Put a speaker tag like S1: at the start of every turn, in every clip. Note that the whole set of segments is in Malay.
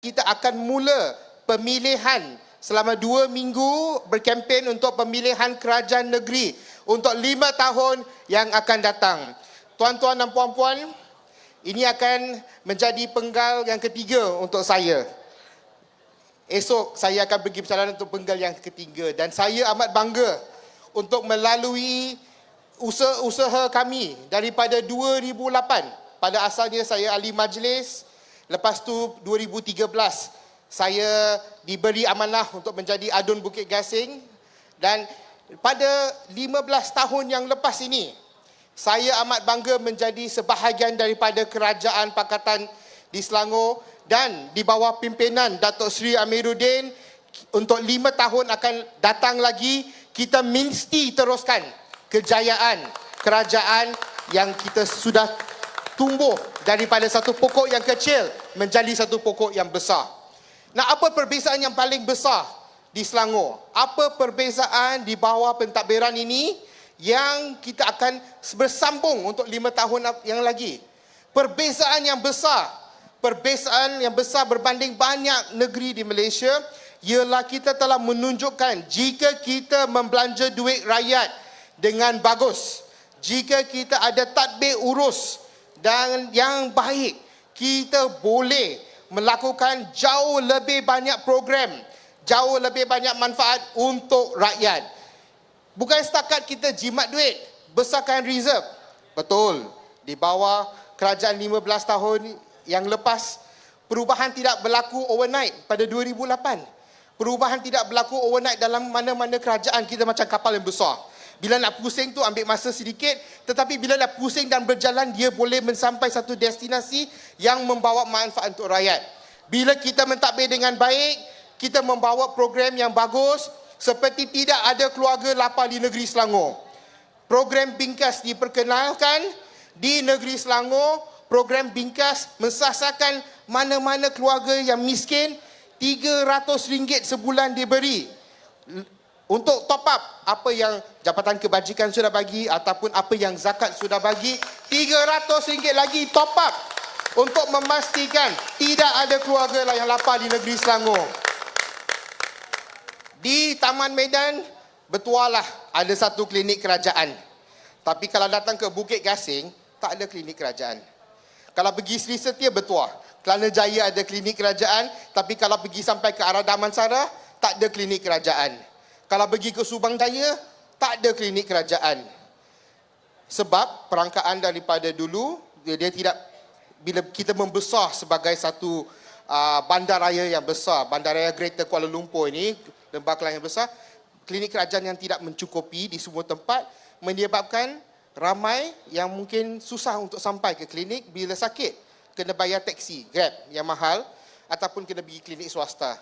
S1: kita akan mula pemilihan selama 2 minggu berkempen untuk pemilihan kerajaan negeri untuk 5 tahun yang akan datang. Tuan-tuan dan puan-puan, ini akan menjadi penggal yang ketiga untuk saya. Esok saya akan pergi perjalanan untuk penggal yang ketiga dan saya amat bangga untuk melalui usaha kami daripada 2008. Pada asalnya saya ahli majlis, lepas tu 2013 saya diberi amanah untuk menjadi adun Bukit Gasing dan pada 15 tahun yang lepas ini saya amat bangga menjadi sebahagian daripada Kerajaan Pakatan di Selangor dan di bawah pimpinan Datuk Seri Amiruddin untuk 5 tahun akan datang lagi kita mesti teruskan kejayaan kerajaan yang kita sudah tumbuh daripada satu pokok yang kecil menjadi satu pokok yang besar. Nah, apa perbezaan yang paling besar di Selangor? Apa perbezaan di bawah pentadbiran ini yang kita akan bersambung untuk 5 tahun yang lagi? Perbezaan yang besar berbanding banyak negeri di Malaysia ialah kita telah menunjukkan jika kita membelanja duit rakyat dengan bagus, jika kita ada tadbir urus dan yang baik, kita boleh melakukan jauh lebih banyak program, jauh lebih banyak manfaat untuk rakyat. Bukan setakat kita jimat duit, besarkan reserve. Betul, di bawah kerajaan 15 tahun yang lepas, perubahan tidak berlaku overnight pada 2008. Perubahan tidak berlaku overnight dalam mana-mana kerajaan kita macam kapal yang besar. Bila nak pusing tu ambil masa sedikit, tetapi bila dah pusing dan berjalan, dia boleh mensampai satu destinasi yang membawa manfaat untuk rakyat. Bila kita mentadbir dengan baik, kita membawa program yang bagus, seperti tidak ada keluarga lapar di negeri Selangor. Program Bingkas diperkenalkan di negeri Selangor. Program Bingkas mensasarkan mana-mana keluarga yang miskin, RM300 sebulan diberi untuk top up apa yang Jabatan Kebajikan sudah bagi ataupun apa yang zakat sudah bagi. RM300 lagi top up untuk memastikan tidak ada keluarga yang lapar di negeri Selangor. Di Taman Medan, betul lah ada satu klinik kerajaan. Tapi kalau datang ke Bukit Gasing, tak ada klinik kerajaan. Kalau pergi Seri Setia, betul. Kelana Jaya ada klinik kerajaan, tapi kalau pergi sampai ke arah Damansara, tak ada klinik kerajaan. Kalau pergi ke Subang Jaya, tak ada klinik kerajaan. Sebab perangkaan daripada dulu, dia tidak, bila kita membesar sebagai satu bandaraya yang besar, bandaraya Greater Kuala Lumpur ini, Lembah Kelang yang besar, klinik kerajaan yang tidak mencukupi di semua tempat, menyebabkan ramai yang mungkin susah untuk sampai ke klinik bila sakit. Kena bayar taksi, Grab yang mahal ataupun kena pergi klinik swasta.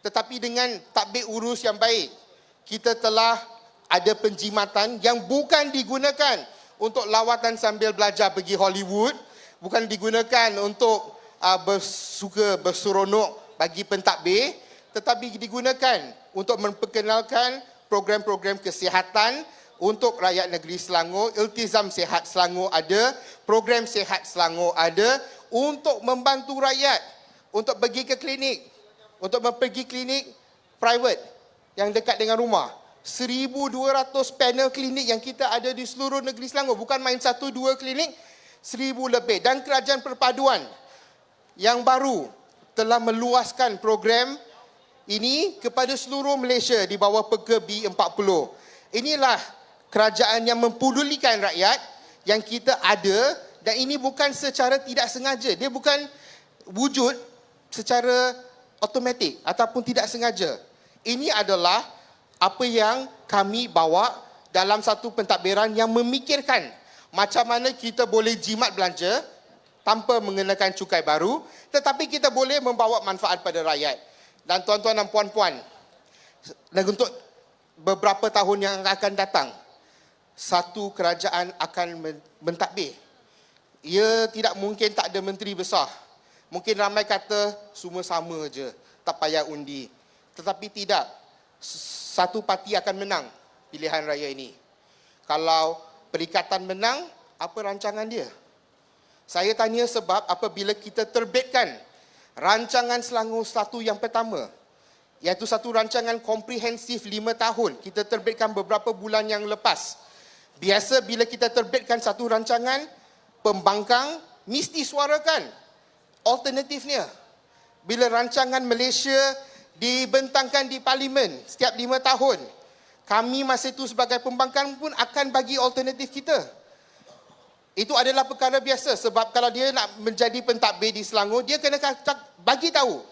S1: Tetapi dengan tadbir urus yang baik, kita telah ada penjimatan yang bukan digunakan untuk lawatan sambil belajar pergi Hollywood, bukan digunakan untuk berseronok bagi pentadbir, tetapi digunakan untuk memperkenalkan program-program kesihatan untuk rakyat negeri Selangor. Iltizam Sihat Selangor ada, program Sihat Selangor ada untuk membantu rakyat untuk pergi ke klinik, untuk pergi klinik private yang dekat dengan rumah. 1,200 panel klinik yang kita ada di seluruh negeri Selangor, bukan main 1-2 klinik, 1,000 lebih. Dan Kerajaan Perpaduan yang baru telah meluaskan program ini kepada seluruh Malaysia di bawah Peka B40. Inilah kerajaan yang mempedulikan rakyat yang kita ada, dan ini bukan secara tidak sengaja. Dia bukan wujud secara automatik ataupun tidak sengaja. Ini adalah apa yang kami bawa dalam satu pentadbiran yang memikirkan macam mana kita boleh jimat belanja tanpa mengenakan cukai baru, tetapi kita boleh membawa manfaat pada rakyat. Dan tuan-tuan dan puan-puan, untuk beberapa tahun yang akan datang, satu kerajaan akan mentadbir. Ia tidak mungkin tak ada menteri besar. Mungkin ramai kata semua sama je, tak payah undi. Tetapi tidak, satu parti akan menang pilihan raya ini. Kalau Perikatan menang, apa rancangan dia? Saya tanya sebab apabila kita terbitkan rancangan Selangor 1 yang pertama, iaitu satu rancangan komprehensif 5 tahun. Kita terbitkan beberapa bulan yang lepas. Biasa bila kita terbitkan satu rancangan, pembangkang mesti suarakan alternatifnya. Bila rancangan Malaysia dibentangkan di Parlimen setiap 5 tahun, kami masa itu sebagai pembangkang pun akan bagi alternatif kita. Itu adalah perkara biasa, sebab kalau dia nak menjadi pentadbir di Selangor, dia kena bagi tahu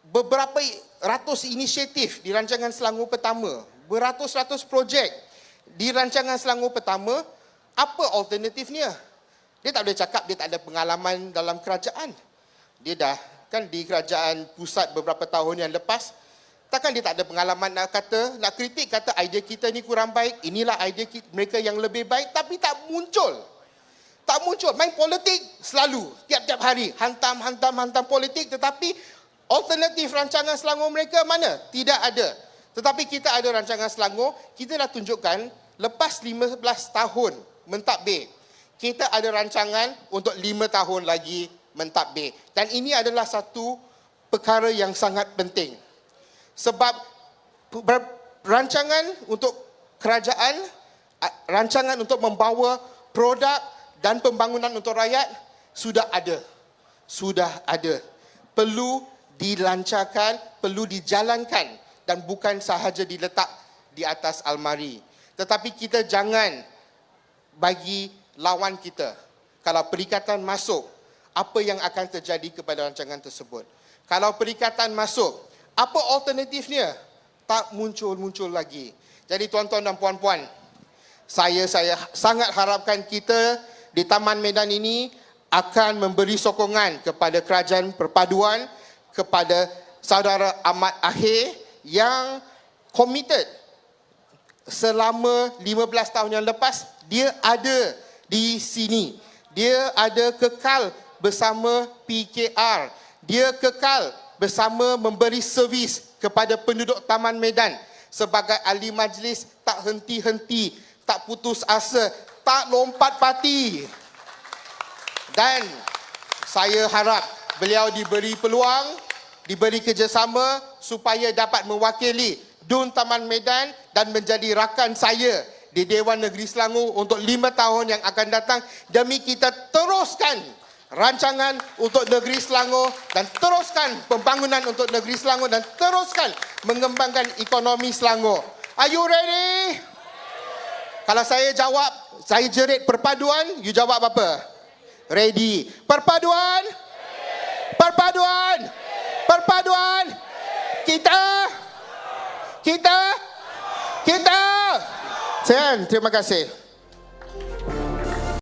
S1: beberapa ratus inisiatif di rancangan Selangor pertama, beratus-ratus projek di rancangan Selangor pertama. Apa alternatifnya? Dia tak boleh cakap dia tak ada pengalaman dalam kerajaan. Dia dah kan di kerajaan pusat beberapa tahun yang lepas. Takkan dia tak ada pengalaman nak kritik, kata idea kita ni kurang baik, inilah idea mereka yang lebih baik, tapi tak muncul. Tak muncul, main politik selalu, tiap-tiap hari, hantam politik, tetapi alternatif rancangan Selangor mereka mana? Tidak ada. Tetapi kita ada rancangan Selangor, kita dah tunjukkan lepas 15 tahun mentadbir, kita ada rancangan untuk 5 tahun lagi mentadbir. Dan ini adalah satu perkara yang sangat penting. Sebab rancangan untuk kerajaan, rancangan untuk membawa produk dan pembangunan untuk rakyat sudah ada. Perlu dilancarkan, perlu dijalankan dan bukan sahaja diletak di atas almari. Tetapi kita jangan bagi lawan kita. Kalau perikatan masuk, apa yang akan terjadi kepada rancangan tersebut? Kalau perikatan masuk, apa alternatifnya? Tak muncul-muncul lagi. Jadi tuan-tuan dan puan-puan, saya sangat harapkan kita di Taman Medan ini akan memberi sokongan kepada Kerajaan Perpaduan, kepada saudara Ahmad Ahir yang committed selama 15 tahun yang lepas. Dia ada di sini. Dia ada kekal bersama PKR. Dia kekal bersama memberi servis kepada penduduk Taman Medan. Sebagai ahli majlis, tak henti-henti, tak putus asa, tak lompat parti. Dan saya harap beliau diberi peluang, diberi kerjasama supaya dapat mewakili DUN Taman Medan dan menjadi rakan saya di Dewan Negeri Selangor untuk 5 tahun yang akan datang, demi kita teruskan rancangan untuk negeri Selangor dan teruskan pembangunan untuk negeri Selangor dan teruskan mengembangkan ekonomi Selangor. Are you ready? Kalau saya jawab, saya jerit perpaduan, you jawab apa? Ready. Perpaduan? Perpaduan? Perpaduan? Kita? Sekian, terima kasih.